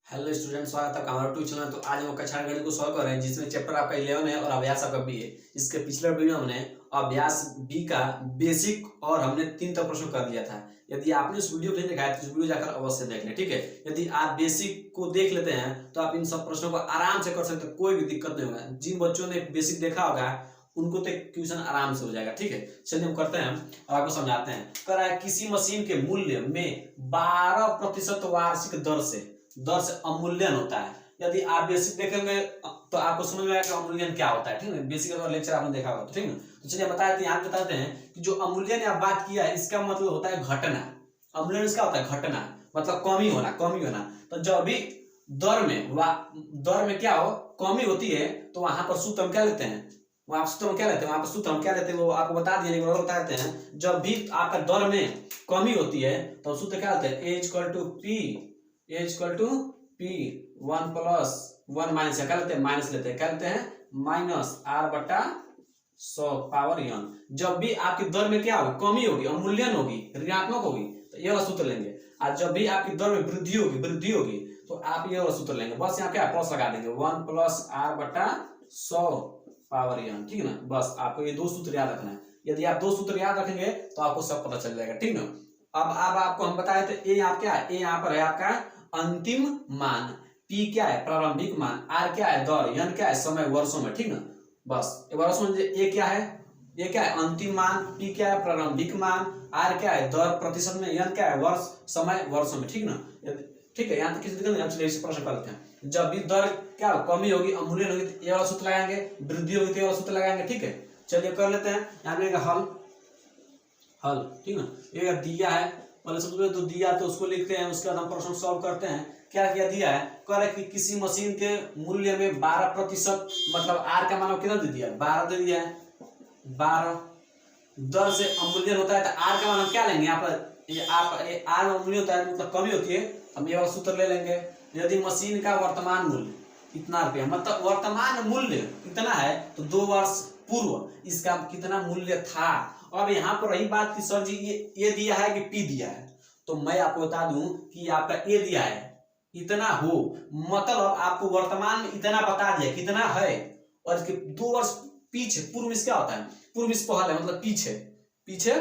Hello student, स्वागत है आपका हमारा ट्यूशन चैनल। तो आज हम कक्षा गणित को सॉल्व कर रहे हैं, जिसमें चैप्टर आपका 11 है और अभ्यास आपका बी है। इसके पिछले वीडियो में हमने अभ्यास बी का बेसिक और हमने 3 तक प्रश्न कर दिया था। यदि आपने उस वीडियो को नहीं देखा है तो उस वीडियो जाकर अवश्य देख लें, ठीक है। यदि आप बेसिक को देख लेते हैं तो आप इन सब प्रश्नों को आराम से कर सकते हैं, कोई भी दिक्कत नहीं होगा। जिन बच्चों ने बेसिक देखा होगा उनको तो क्वेश्चन आराम से हो जाएगा, ठीक है। चलिए हम करते हैं और आपको समझाते हैं। कह रहा है किसी मशीन के मूल्य में 12% वार्षिक दर से अवमूल्यन होता है। यदि आप बेसिक देखेंगे तो आपको समझ में आएगा अवमूल्यन क्या होता है, ठीक है। बेसिक का लेक्चर आपने देखा होगा, ठीक है। तो चलिए बताते हैं, यहाँ बताते हैं कि जो अवमूल्यन या बात किया है इसका मतलब होता है घटना। अवमूल्यन इसका होता है घटना, मतलब कमी होना। तो जब भी दर में क्या हो, कमी होती है, तो वहां पर सूत्र हम क्या लेते हैं, वहां सूत्र हम क्या लेते हैं वो आपको बता दिए, लेकिन बता देते हैं। जब भी आपका दर में कमी होती है तो सूत्र क्या होता है, A equal to P 1 plus 1 minus क्या लेते हैं माइनस आर बटा 100 पावर n। जब भी आपकी दर में क्या होगी, कमी होगी, अवमूल्यन होगी, ऋणात्मक होगी, तो ये वाला सूत्र लेंगे। और जब भी आपकी दर में वृद्धि होगी तो आप ये वाला सूत्र लेंगे। बस यहाँ क्या प्लस लगा देंगे, 1 प्लस आर बटा 100 पावर n, ठीक है ना। बस आपको ये 2 सूत्र याद रखना है। यदि आप 2 सूत्र याद रखेंगे तो आपको सब पता चल जाएगा, ठीक ना। अब आपको हम बताए थे, ए यहाँ क्या है, ए यहाँ पर है आपका अंतिम मान, P क्या है प्रारंभिक मान, R क्या है दर, N क्या है समय वर्षों में, ठीक ना। बस वर्षों में ए क्या है, ये क्या है अंतिम मान, P क्या है प्रारंभिक मान, R क्या है दर प्रतिशत में, N क्या है वर्ष समय वर्षों में, ठीक ना। ठीक है, यहाँ तक किसी दिक्कत नहीं। चलिए इस प्रश्न कर लेते हैं। जब भी दर क्या कमी होगी, अवमूल्यन होगी, तो ये वाला सूत्र लगाएंगे, वृद्धि होगी तो ये वाला सूत्र लगाएंगे, ठीक है। चलिए कर लेते हैं। यहाँ पे हल, ठीक ना। ये दिया है, पहले सबसे पहले तो दिया तो उसको लिखते हैं, उसके बाद हम प्रश्न सॉल्व करते हैं। क्या क्या दिया है, कह रहा है कि किसी मशीन के मूल्य में 12%, मतलब आर का मान कितना दे दिया, 12 दे दिया है। 12 दर से अवमूल्यन होता है तो आर का मान क्या लेंगे, यहाँ पर आर में अवमूल्यन होता है मतलब कमी होती है, हम ये वाला सूत्र ले लेंगे। यदि मशीन का वर्तमान मूल्य इतना रुपया, मतलब वर्तमान मूल्य इतना है, तो 2 वर्ष पूर्व इसका कितना मूल्य था। अब यहाँ पर रही बात कि सर जी ये दिया है कि पी दिया है, तो मैं आपको बता दूं कि आपका ए दिया है इतना हो, मतलब आपको वर्तमान में इतना बता दिया कितना है, और इसके 2 वर्ष पीछे, पूर्व में क्या होता है, पूर्व में पहले मतलब पीछे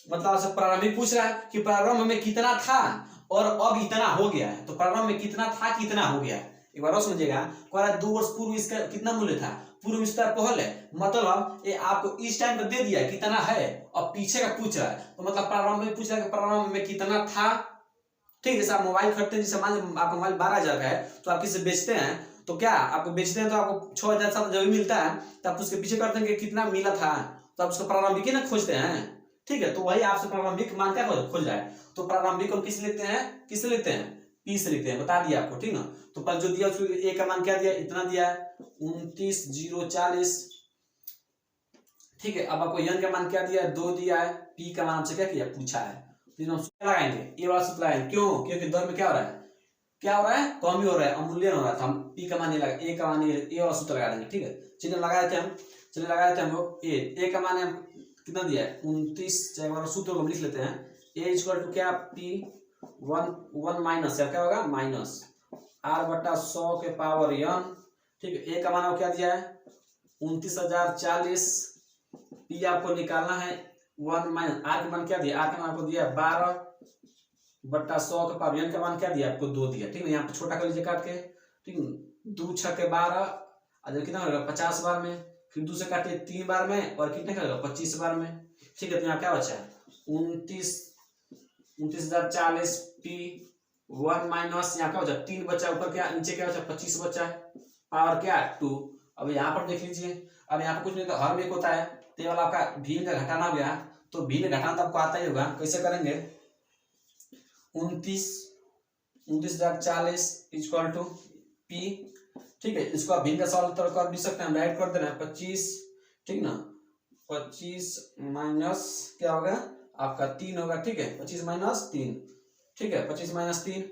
मतलब आपसे प्रारंभिक पूछ रहा है कि प्रारंभ में कितना था और अब इतना हो गया है। तो प्रारंभ में कितना था कितना हो गया है, एक बार और समझिएगा। कह रहा है 2 वर्ष पूर्व इसका कितना मूल्य था, पूर्व में इसका पहले, मतलब ये आपको इस टाइम पर दे दिया कितना है, और पीछे का पूछ रहा है, तो मतलब प्रारंभ में पूछ रहा है कि प्रारंभ में कितना था, ठीक है। जैसे आप मोबाइल खरीदते हैं, जैसे मान लीजिए आपका मोबाइल 12,000 का है, तो आप किसी से बेचते हैं, तो क्या आपको बेचते हैं तो आपको 6,000 7,000 जब मिलता है तो आप उसके पीछे करते हैं कि कितना मिला था, तो आप उसका प्रारंभिक ही ना खोजते हैं, ठीक है। तो वही आपसे प्रारंभिक मान क्या खोज रहा है, तो प्रारंभिक हम किस लेते हैं पी से लिखते हैं, बता दिया आपको, ठीक ना। तो पर जो दिया उसको ए का मान क्या दिया, इतना दिया है 29,040, ठीक है। अब आपको एन का मान क्या दिया है, 2 दिया है, पी का मान हमसे क्या किया पूछा है, तो हम सूत्र लगाएंगे, ये वाला सूत्र लगाएंगे। क्यों, क्योंकि दर में क्या हो रहा है कमी हो रहा है, अवमूल्यन हो रहा था। हम पी का मान ये लगा, ए का मान ये वाला सूत्र लगा देंगे, ठीक है। चलिए लगाए थे हम लोग ए का मान कितना दिया है 29, चाहे सूत्र को लिख लेते हैं। ए इक्वल टू क्या, पी 1 माइनस क्या होगा माइनस आर बटा 100 के पावर n, ठीक है। ए का मान क्या दिया है 29,040, पी आपको निकालना है 1 माइनस आर का मान क्या दिया, आर का मान आपको दिया 12 बट्टा 100 के पावर n का मान क्या दिया आपको 2 दिया, ठीक है। यहाँ पे छोटा कर लीजिए काट के, ठीक है। 2 6 के 12, कितना होगा 50 बार में, फिर 2 से काटिए 3 बार में, और कितने का 25 बार में, ठीक है। तो यहाँ क्या बचा है 29,040 पी 1 माइनस यहाँ क्या बचा 3 बचा, ऊपर क्या नीचे क्या बचा 25 बचा है, पावर क्या 2। अब यहाँ पर देख लीजिए, अब यहाँ पर कुछ नहीं, तो हर में एक होता है, तो ये वाला आपका भिन्न का घटाना हो गया, तो भिन्न घटाना तो आपको आता ही होगा, कैसे करेंगे 29,040 इक्वल टू पी, ठीक है। इसको आप भिन्न का सॉल्व कर भी सकते हैं, डायरेक्ट कर देना है 25, ठीक ना। 25 माइनस क्या होगा आपका 3 होगा, ठीक है। 25 माइनस 3, ठीक है। 25 माइनस 3,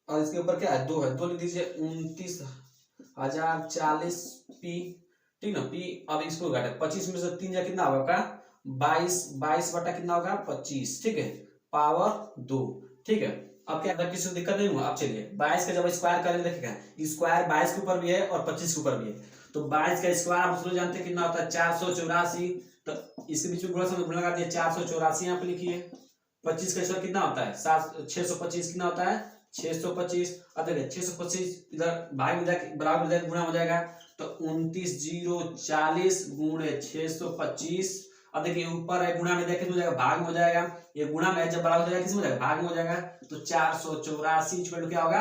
और इसके ऊपर क्या है 2 है, 2 लिख दीजिए 29,040 पी, ठीक ना। पी अब इसको घटे 25 में से 3 जा कितना होगा आपका 22 बटा कितना होगा 25, ठीक है, पावर 2, ठीक है। अब क्या तक किसी को दिक्कत नहीं हुआ। अब चलिए 22 का जब स्क्वायर करेंगे देखिएगा स्क्वायर 22 के ऊपर भी है और 25 के ऊपर भी है। तो 22 का स्क्वायर आप उसको जानते हैं कितना होता है 484। तो इसके बीच में गुणा लगा दिया 484 यहाँ पे लिखिए। 25 का स्क्वायर कितना होता है 625 कितना होता है 625। अब देखिए 625 इधर भाग में जाके बराबर में जाके गुणा हो जाएगा तो 29,040 गुणे 625। अब देखिए ऊपर है गुणा में जाके किस में हो जाएगा भाग में हो जाएगा। ये गुणा में जब बराबर हो जाएगा किस में हो जाएगा भाग में हो जाएगा। तो 484 क्या होगा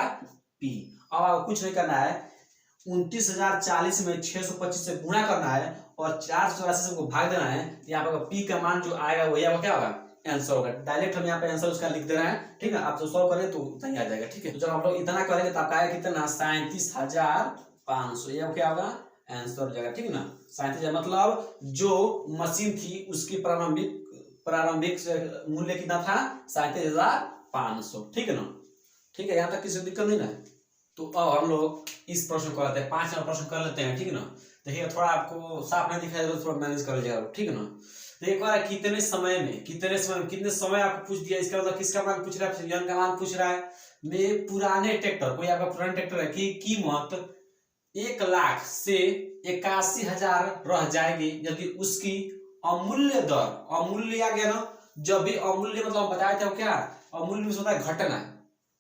पी। अब आपको कुछ नहीं करना है 29,040 में 625 से गुणा करना है और 484 से उनको भाग देना है। यहाँ पर पी का मान जो आएगा वही आपका क्या होगा आंसर होगा। डायरेक्ट हम यहाँ पे आंसर उसका लिख दे रहे हैं ठीक है। आप जो सॉल्व करें तो उतना ही आ जाएगा ठीक है। तो जब आप लोग इतना करेंगे तो आपका आएगा कितना 37,500। ये क्या होगा आंसर हो जाएगा ठीक है ना। 37,000 मतलब जो मशीन थी उसकी प्रारंभिक मूल्य कितना था 37,500 ठीक है ना। ठीक है यहाँ तक किसी दिक्कत नहीं ना। तो अब हम लोग इस प्रश्न को लेते हैं 5 नंबर प्रश्न कर लेते हैं ठीक है ना। देखिए थोड़ा आपको साफ नहीं दिखाई दे तो थोड़ा मैनेज कर लीजिएगा ठीक है ना। तो एक बार कितने समय में कितने समय आपको पूछ दिया। इसका मतलब किसका मान पूछ रहा है यन का मान पूछ रहा है। में पुराने ट्रैक्टर कोई आपका पुराना ट्रैक्टर है की कीमत 1,00,000 से 81,000 रह जाएगी यदि उसकी अमूल्य दर अमूल्य आ गया ना। जब भी अमूल्य मतलब हम बताए थे क्या अमूल्य में होता है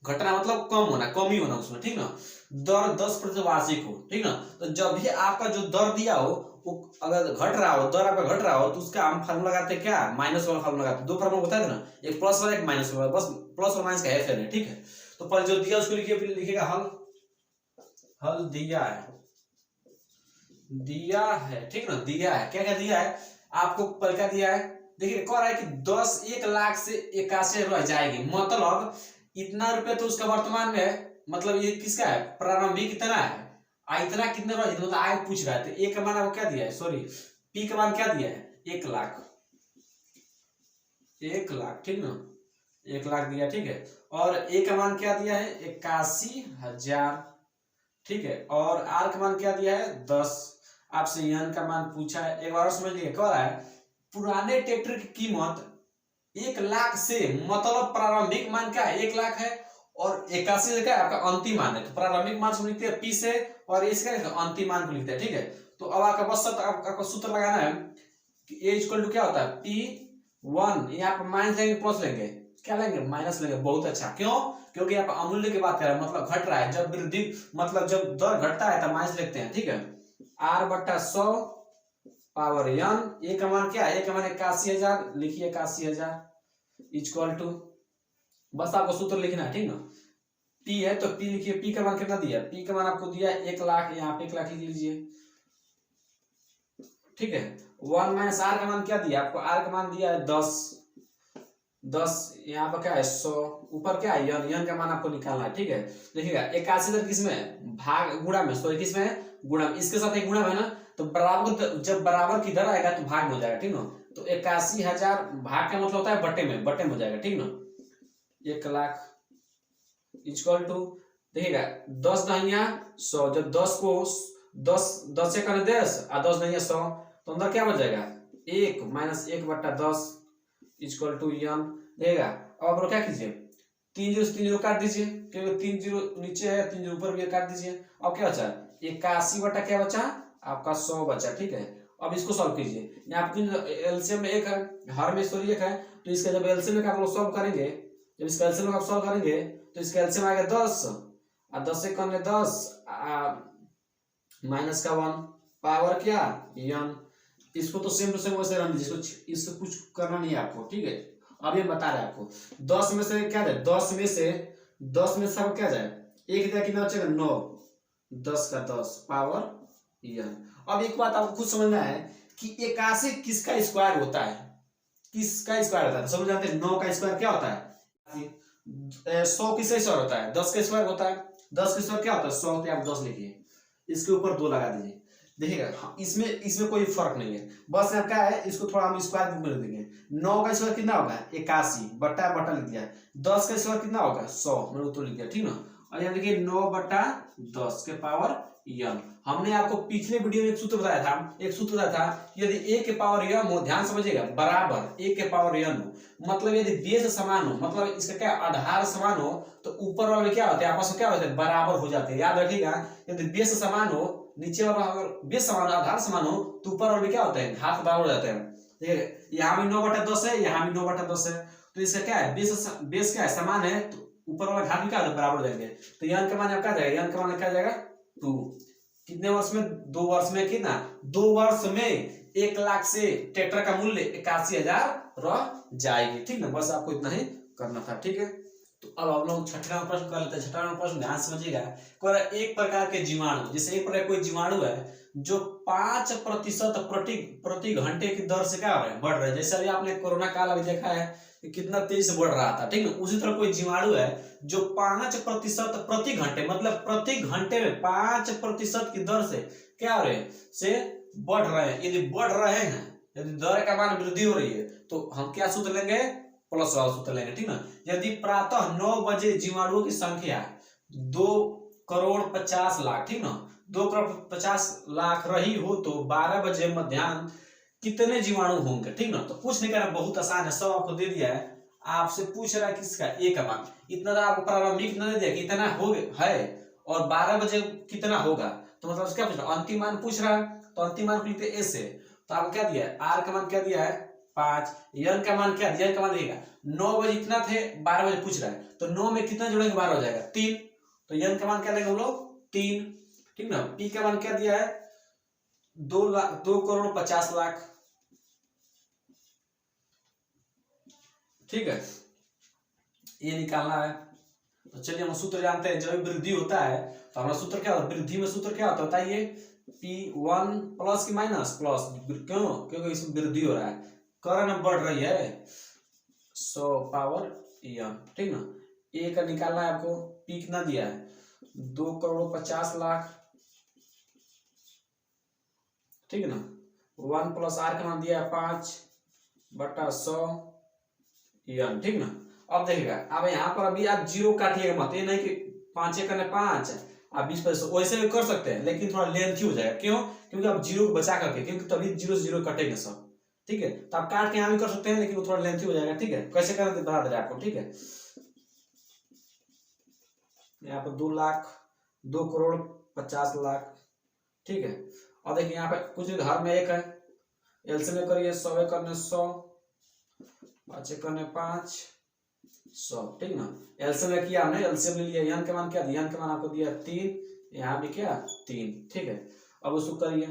घटना मतलब कम होना कमी होना उसमें ठीक ना। दर 10% वार्षिक हो ठीक ना। तो जब भी आपका जो दर दिया हो वो अगर घट रहा हो दर आपका घट रहा हो तो उसका हम फार्मूला लगाते हैं क्या माइनस वाला फार्मूला लगाते हैं। दो फार्मूला बताए थे ना एक प्लस वाला एक माइनस वाला बस प्लस और माइनस का है फेर ठीक है। तो पहले जो दिया उसको लिखिए फिर लिखिएगा हल दिया है ठीक ना। दिया है क्या क्या दिया है आपको पहले क्या दिया है देखिए कह रहा है कि 1,00,000 से 81 रह जाएगी मतलब इतना रुपया तो उसका वर्तमान में है। मतलब ये किसका है प्रारंभिक कितना है इतना कितने रह मतलब आगे पूछ रहा है। तो ए का मान आपको क्या दिया है सॉरी पी का मान क्या दिया है 1,00,000 ठीक ना 1,00,000 दिया ठीक है। और ए का मान क्या दिया है 81,000 ठीक है। और आर का मान क्या दिया है 10। आपसे यन का मान पूछा है एक बार समझ लीजिए कह रहा है पुराने ट्रैक्टर की कीमत 1,00,000 से मतलब प्रारंभिक मान क्या है 1,00,000 है और 81 का आपका अंतिम मान है। तो प्रारंभिक मान से लिखते हैं पी से और इसका अंतिम मान को लिखते हैं ठीक है। तो अब आपका बस आपका सूत्र लगाना है कि ए इक्वल टू क्या होता है P1 यहाँ पर माइनस लेंगे प्लस लेंगे क्या लेंगे माइनस लेंगे। बहुत अच्छा क्यों क्योंकि यहाँ पर अमूल्य की बात कर रहे हैं मतलब घट रहा है। जब वृद्धि मतलब जब दर घटता है तब माइनस लिखते हैं ठीक है। R/100 पावर n ए का मान क्या है ए का मान 81,000 लिखिए 81,000 इक्वल टू बस आपको सूत्र लिखना है ठीक ना। पी है तो पी लिखिए पी का मान कितना दिया पी का मान आपको दिया 1,00,000 यहाँ पे 1,00,000 लिख लीजिए ठीक है। 1 माइनस आर का मान क्या दिया आपको आर का मान दिया है 10 यहाँ पर क्या है 100 ऊपर क्या है यन का मान आपको निकालना है ठीक है। देखिएगा 81,000 किसमें भाग गुणा में सॉरी किसमें गुणा में इसके साथ एक गुणा है ना। तो बराबर जब बराबर की दर आएगा तो भाग में हो जाएगा ठीक ना। तो 81,000 भाग का मतलब होता है बटे में हो जाएगा ठीक ना। 1,00,000 इक्वल टू देखिएगा 10 दहिया 100 जब 10 से करें 10 और 10 दहिया 100 तो अंदर क्या बच जाएगा 1 माइनस 1/10 इक्वल टू यन देगा। अब आप लोग क्या कीजिए 3 0 से 3 0 काट दीजिए क्योंकि 3 0 नीचे है 3 0 ऊपर भी काट दीजिए। अब क्या बचा 81 बटा क्या बचा आपका 100 बचा ठीक है। अब इसको सॉल्व कीजिए यहाँ पे एलसीएम में 1 है हर में सॉरी 1 है तो इसका जब एलसीएम में आप लोग सॉल्व करेंगे जब इसका एलसीएम आप सॉल्व करेंगे तो इसका एलसीएम आएगा 10 और 10 से करने 10 माइनस का 1 पावर क्या यन। इसको तो सेम टू सेम वैसे रहने दीजिए इसको कुछ करना नहीं है आपको ठीक है। अब ये बता रहे आपको 10 में से क्या जाए 10 में से सब क्या जाए एक जगह कितना बचेगा 9 10 का 10 पावर यन। अब एक बात आपको खुद समझना है कि 81 किसका स्क्वायर होता है समझ जानते हैं 9 का स्क्वायर क्या होता है 100 किसका स्क्वायर होता है 10 का स्क्वायर होता है 10 का स्क्वायर क्या होता है 100 तो आप 10 लिखिए इसके ऊपर 2 लगा दीजिए देखिएगा इसमें कोई फर्क नहीं है। बस यहाँ क्या है इसको थोड़ा हम स्क्वायर बुक में लिख देंगे 9 का स्क्वायर कितना होगा 81 बटा लिख दिया 10 का स्क्वायर कितना होगा 100 मैंने उत्तर लिख दिया ठीक ना। और यहाँ देखिए 9/10 के पावर m। हमने आपको पिछले वीडियो में एक सूत्र बताया था यदि a के पावर m हो, ध्यान समझिएगा, बराबर a के पावर n हो, मतलब यदि बेस समान हो, मतलब इसका क्या आधार समान हो, तो ऊपर वाले क्या होते हैं, आपस में क्या होते हैं, बराबर हो जाते हैं। याद रखिएगा, यदि बेस समान हो, नीचे वाला अगर बेस समान आधार समान हो, तो ऊपर वाले क्या होते हैं, घात बराबर हो जाते हैं। ठीक है, यहाँ भी 9/10 है, यहाँ भी 9/10 है, तो इसका क्या है, बेस क्या है, समान है, तो ऊपर वाला घात भी क्या होगा, बराबर हो जाएंगे। तो यन का मान क्या जाएगा, यन का मान क्या जाएगा 2। कितने वर्ष में, 2 वर्ष में। कितना, 2 वर्ष में 1 लाख से ट्रैक्टर का मूल्य 81,000 रह जाएगी। ठीक ना, बस आपको इतना ही करना था। ठीक है, तो अब हम लोग छठा नंबर प्रश्न कर लेते हैं। छठा नंबर प्रश्न ध्यान समझिएगा, एक प्रकार के जीवाणु, जैसे एक प्रकार कोई जीवाणु है जो 5% प्रति घंटे की दर से क्या हो रहा है, बढ़ रहा है। जैसे अभी आपने कोरोना काल अभी देखा है कि कितना तेजी से बढ़ रहा था। ठीक है, उसी तरह कोई जीवाणु है जो 5% प्रति घंटे, मतलब प्रति घंटे में 5% की दर से क्या हो रहे हैं, से बढ़ रहे हैं। यदि बढ़ रहे हैं, यदि दर का मान वृद्धि हो रही है, तो हम क्या सूत्र लेंगे, प्लस वाला सूत्र लेंगे। ठीक ना, यदि प्रातः 9 बजे जीवाणुओं की संख्या 2,50,00,000, ठीक ना, 2,50,00,000 रही हो, तो 12 बजे मध्याह्न कितने जीवाणु होंगे। ठीक ना, तो कुछ नहीं करना, बहुत आसान है, सब आपको दे दिया है। आपसे पूछ रहा है किसका, ए का मान, इतना तो आपको प्रारंभिक न दे दिया कि इतना हो है, और 12 बजे कितना होगा, तो मतलब क्या पूछ रहा है, अंतिम मान पूछ रहा है, तो अंतिम मान लिखते ए से। तो आपको क्या दिया है, आर का मान क्या दिया है 5, यन का मान क्या, यन का मान देगा 9 बजे इतना थे, 12 बजे पूछ रहा है, तो 9 में कितना जोड़ेंगे, 12 हो जाएगा 3, तो यन का मान क्या लेंगे हम लोग 3। ठीक ना, पी का मान क्या दिया है 2,50,00,000। ठीक है, ये निकालना है। तो चलिए हम सूत्र जानते हैं, जब वृद्धि होता है तो हमारा सूत्र क्या होता है, वृद्धि में सूत्र क्या होता है बताइए, P1 प्लस की माइनस प्लस, क्यों, क्योंकि इसमें वृद्धि हो रहा है, करंट बढ़ रही है, 100 पावर m। ठीक ना, ए का निकालना है आपको, पी कितना दिया है 2,50,00,000। ठीक है ना, 1 प्लस आर का मान दिया है 5/100 m। ठीक ना, अब देखिएगा, अब यहाँ पर अभी आप जीरो काटिएगा मत, ये नहीं कि 5 × 5 आप 20%, वैसे भी कर सकते हैं, लेकिन थोड़ा लेंथी हो जाएगा। क्यों, क्योंकि आप जीरो को बचा करके, क्योंकि तभी 0 से 0 कटेंगे सब। ठीक है, तो आप काट के यहाँ भी कर सकते हैं, लेकिन वो थोड़ा लेंथी हो जाएगा। ठीक है, कैसे करें बता दे रहे आपको। ठीक है, यहाँ पर 2,50,00,000। ठीक है, और देखिए यहाँ पे कुछ घर में 1 है, एलसीएम में करिए 100 करने 100, 5 करने 5, 100। ठीक ना, एलसीएम में किया हमने, एलसीएम ले लिया, यन का मान क्या दिया, यन का मान आपको दिया 3, यहाँ भी क्या 3। ठीक है, अब उसको करिए,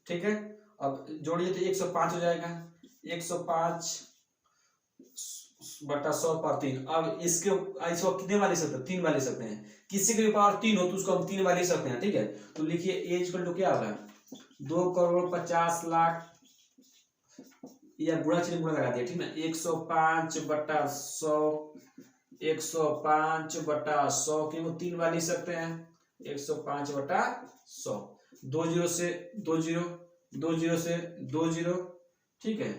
ठीक है, अब जोड़िए तो 105 हो जाएगा, 105/100 पर 3। अब इसको कितने बार लिख सकते हैं, 3 बार लिख सकते हैं। किसी के भी पावर 3 हो तो उसको हम 3 बार लिख सकते हैं। ठीक है, तो लिखिए ए इक्वल टू क्या होगा 2,50,00,000, या गुणा चिन्ह गुणा लगा दिया। ठीक ना, 105/100, 105/100 के वो 3 बार लिख सकते हैं, 105/100, 2 0 से 2 0, 2 0 से 2 0। ठीक है,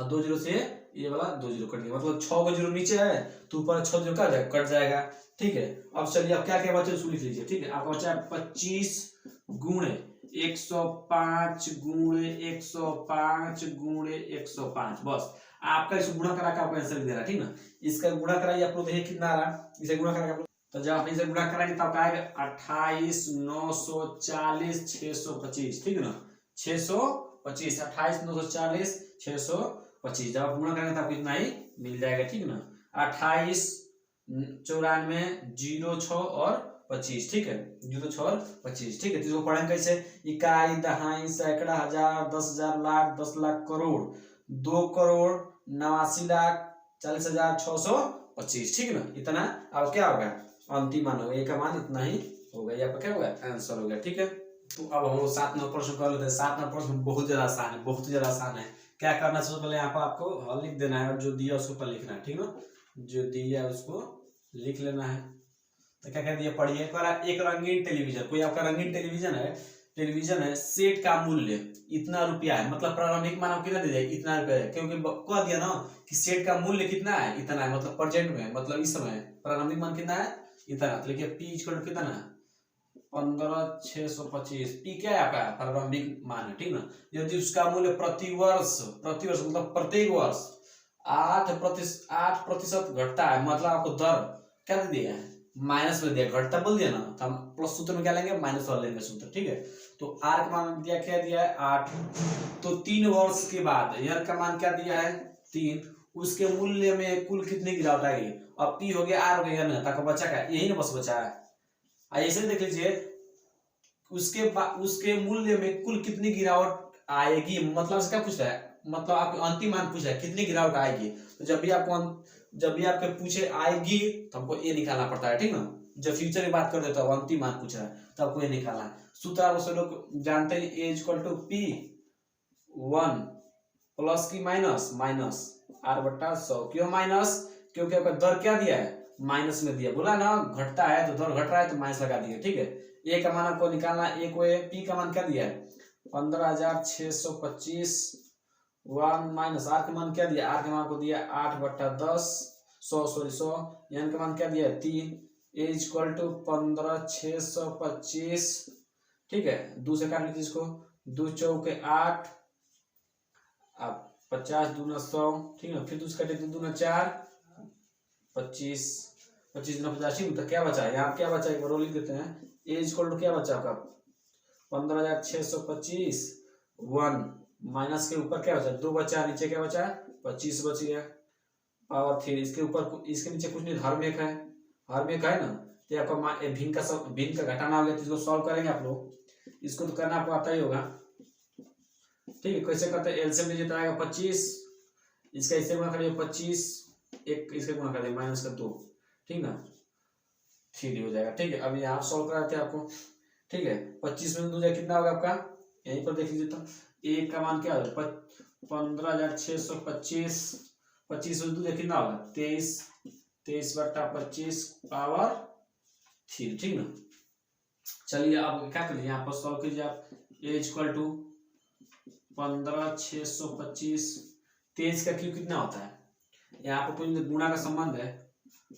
2 0 से ये वाला 2 0 कट गया, मतलब 6 0 नीचे है तो ऊपर 6 0 कट जाएगा। ठीक है, अब चलिए अब क्या क्या बचे उसको लिख लीजिए। ठीक है, आपका बचा है 25 × 105 × 105 × 105, बस आपका इसको गुणा करा के आपको आंसर लिख देना। ठीक ना, इसका गुणा कराइए, आपको देखिए कितना आ रहा, इसे गुणा करा के, तो जब आप इसे गुणा कराएंगे तब आएगा 28,940 625। ठीक है ना, 625, 28,940 625, जब आप गुणा करेंगे तब कितना ही मिल जाएगा। ठीक ना, 28 94 06 और 25। ठीक है, 06 और 25। ठीक है, तो इसको पढ़ेंगे कैसे, इकाई, दहाई, सैकड़ा, हजार, 10,000, लाख, 10 लाख, करोड़, 2,89,40,625। ठीक है ना, इतना अब क्या होगा अंतिम मान होगा, ए का मान इतना ही होगा, ये आपका क्या होगा आंसर होगा। ठीक है, तो अब हम 7 नंबर प्रश्न कर लेते हैं। 7 नंबर प्रश्न बहुत ज्यादा आसान है, बहुत ज्यादा आसान है। क्या करना है, सबसे पहले यहाँ पर आपको हल लिख देना है, और जो दिया उसके ऊपर लिखना है। ठीक ना, जो दिया उसको लिख लेना है। तो क्या कह दिया पढ़िए, एक रंगीन टेलीविजन, कोई आपका रंगीन टेलीविजन है, टेलीविजन है, सेट का मूल्य इतना रुपया है, मतलब प्रारंभिक मान आपको कितना दे दिया, इतना रुपया है, क्योंकि कह दिया ना कि सेट का मूल्य कितना है, इतना है, मतलब प्रेजेंट में, मतलब इस समय प्रारंभिक मान कितना है, इतना। तो लिखिए पी इक्वल टू कितना है, 15,625। पी क्या है आपका, प्रारंभिक मान है, ठीक ना। यदि उसका मूल्य प्रतिवर्ष मतलब प्रत्येक वर्ष 8% घटता है, मतलब आपको दर क्या दे दिया है, माइनस में दिया, घटता बोल दिया ना, तो हम प्लस सूत्र में क्या लेंगे, माइनस वाला लेंगे सूत्र, ठीक है। तो आर का मान दिया, क्या दिया है 8, तो 3 वर्ष के बाद यर का मान क्या दिया है 3, उसके मूल्य में कुल कितनी गिरावट आएगी। अब पी हो गया, आर हो गया ना, तक बचा क्या, यही ना बस बचा है। ऐसे देख लीजिए, उसके मूल्य में कुल कितनी गिरावट आएगी, मतलब क्या पूछ रहा है, मतलब आपको अंतिम मान पूछ रहा है कितनी गिरावट आएगी। तो जब भी आपके पूछे आएगी तो हमको ये निकालना पड़ता है, ठीक ना। जब फ्यूचर की बात कर देते हो, अंतिम मान पूछ रहा है तो आपको ये निकालना है। सूत्र आप सब लोग जानते हैं, ए इक्वल टू पी 1 प्लस की माइनस आर बट्टा 100। क्यों माइनस, क्योंकि आपका दर क्या दिया है, माइनस में दिया, बोला ना घटता है तो दर घट रहा है तो माइनस लगा दिया, ठीक है। ए का मान आपको निकालना, एक वो पी का मान क्या दिया है 15,625, 1 माइनस आर का मान क्या दिया, आर का मान को दिया 8/10, 100 एन का मान क्या दिया 3, ए इक्वल टू 15,625, ठीक है। 2 से काट लीजिए इसको, 2 चौके 8, अब 50 दूना 100, ठीक है। फिर 2 से काटे तो दूना 4, 25 दूना 50, ठीक। तो क्या बचा, यहाँ क्या बचा, एक बार लिख देते हैं। ए इक्वल टू क्या बचा आपका 15,625, 1 माइनस के ऊपर क्या बचा 2 बचा, नीचे क्या बचा 25 बच गया, और फिर इसके ऊपर इसके नीचे कुछ नहीं, हर में एक है ना। तो आपका भिन्न का घटाना हो गया, तो इसको सॉल्व करेंगे आप लोग, इसको तो करना आपको आता ही होगा, ठीक है। कैसे करते हैं, एलसीएम लीजिए तो आएगा 25, इसका इससे गुणा करिए 25, एक इसके गुणा कर दिए माइनस का 2, ठीक ना, 3 हो जाएगा, ठीक है। अब यहाँ सॉल्व कराते हैं आपको, ठीक है। 25 में 2 जाए कितना होगा आपका, यहीं पर देख लीजिए तो ए का मान क्या होगा 15,625, 25 में 2 जाए कितना होगा 23/25 पावर 3, ठीक ना। चलिए अब क्या करिए, यहाँ पर सॉल्व कीजिए आप। ए इक्वल टू 15,625, 23 का क्यूब कितना होता है, यहाँ पर कोई गुणा का संबंध है,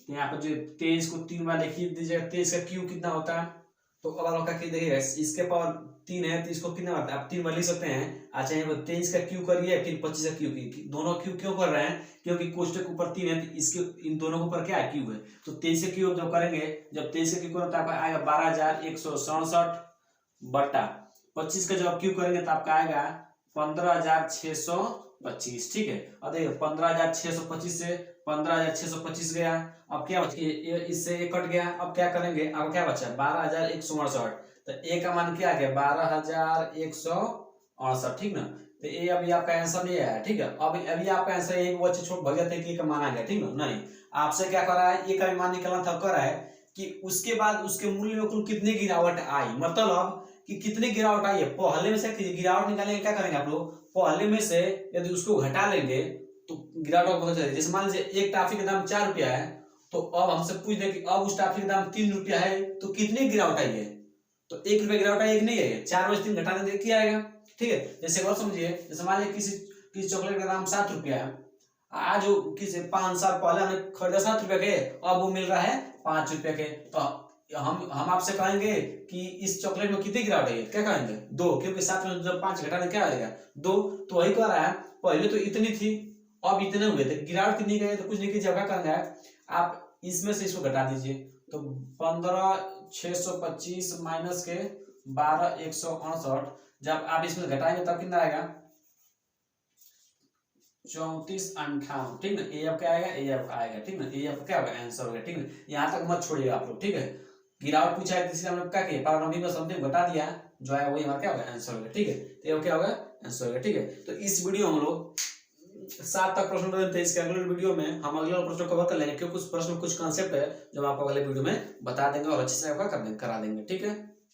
यहाँ पर जो 23 को 3 बार लिखिए दीजिएगा, 23 का क्यूब कितना होता है, तो अब आप क्या देखिएगा, इसके पावर 3 है तो इसको कितना होता है, आप 3 बार लिख सकते हैं। अच्छा, यहाँ पर 23 का क्यूब करिए, फिर 25 का क्यूब, दोनों क्यूब क्यों कर रहे हैं, क्योंकि कोष्टक ऊपर 3 है तो इसके इन दोनों के ऊपर क्या है क्यूब है, तो 23 का क्यूब जब करेंगे, जब 23 का क्यूब होता है आएगा 12,167 बट्टा 25 का जब क्यूब करेंगे तो आपका आएगा 15,625, ठीक है। और देखिए 15,625 से 15,625 गया, अब क्या बचा, इससे ये कट गया, अब क्या करेंगे, अब क्या बचा 12,168, तो ए का मान क्या आ गया 12,168, ठीक ना। तो ये अभी आपका आंसर नहीं आया, ठीक है। अभी आपका आंसर एक बच्चे छोड़ भग जाते हैं कि का मान आ गया, ठीक ना, नहीं, आपसे क्या कर रहा है, ये का मान निकलना था, कर रहा है कि उसके बाद उसके मूल्य में कुल कितनी गिरावट आई, मतलब कि कितनी गिरावट आई है। पहले में से गिरावट निकालेंगे, क्या करेंगे आप लोग, पहले में से यदि उसको घटा लेंगे तो गिरावट बहुत ज्यादा, जैसे मान लीजिए एक टॉफी का दाम 4 रुपया है, तो अब हमसे पूछ दे कि अब उस टॉफी का दाम 3 रुपया है, तो कितनी गिरावट आई है, तो 1 रुपया गिरावट आई, एक नहीं है, 4 में से 3 घटा देंगे क्या आएगा, ठीक है। जैसे और समझिए, जैसे मान लीजिए किसी चॉकलेट का दाम 7 रुपया है, आज किसी 5 साल पहले हमने खरीदा 7 रुपया के, अब वो मिल रहा है 5 रुपया के, तो हम आपसे कहेंगे कि इस चॉकलेट में कितनी गिरावट है, क्या कहेंगे 2, क्योंकि 7 में जब 5 घटा दें क्या आएगा 2, तो वही कह रहा है पहले तो इतनी थी अब इतने हुए थे, गिरावट कितनी गई, तो कुछ नहीं कीजिए, क्या करना है आप इसमें से इसको घटा दीजिए, तो 15,625 माइनस के 12,168, जब आप इसमें घटाएंगे तब कितना आएगा 3458, ठीक ना। ये अब क्या आएगा, ये अब आएगा, ठीक ना, ये अब क्या होगा आंसर होगा, ठीक ना। यहाँ तक मत छोड़िएगा आप लोग, ठीक है। गिरावट पूछा है इसलिए हम लोग क्या किए, प्रारंभिक में समथिंग घटा दिया, जो है वही हमारा क्या होगा आंसर होगा, ठीक है। तो ये क्या होगा आंसर होगा, ठीक है। तो इस वीडियो हम लोग 7 तक प्रश्न बने थे, इसके अगले वीडियो में हम अगले प्रश्न कवर कर लेंगे, क्योंकि कुछ प्रश्न कुछ कॉन्सेप्ट है जो हम आपको अगले वीडियो में बता देंगे और अच्छे से आपका करा देंगे, ठीक है।